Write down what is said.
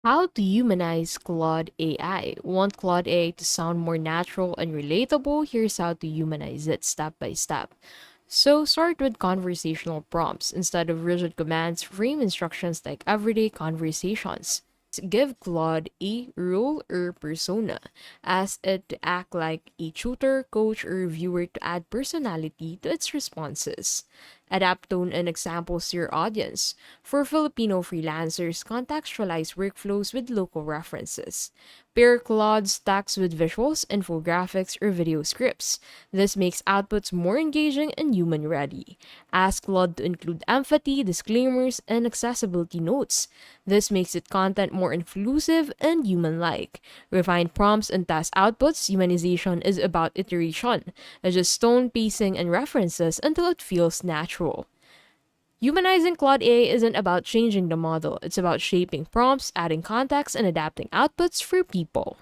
How to humanize Claude AI? Want Claude AI to sound more natural and relatable? Here's how to humanize it step by step. So, start with conversational prompts. Instead of rigid commands, frame instructions like everyday conversations. Give Claude a role or persona. Ask it to act like a tutor, coach, or reviewer to add personality to its responses. Adapt tone and examples to your audience. For Filipino freelancers, contextualize workflows with local references. Pair Claude's text with visuals, infographics, or video scripts. This makes outputs more engaging and human ready. Ask Claude to include empathy, disclaimers, and accessibility notes. This makes it content more inclusive and human like. Refine prompts and test outputs. Humanization is about iteration. Adjust tone, pacing, and references until it feels natural. Humanizing Claude AI isn't about changing the model, it's about shaping prompts, adding context, and adapting outputs for people.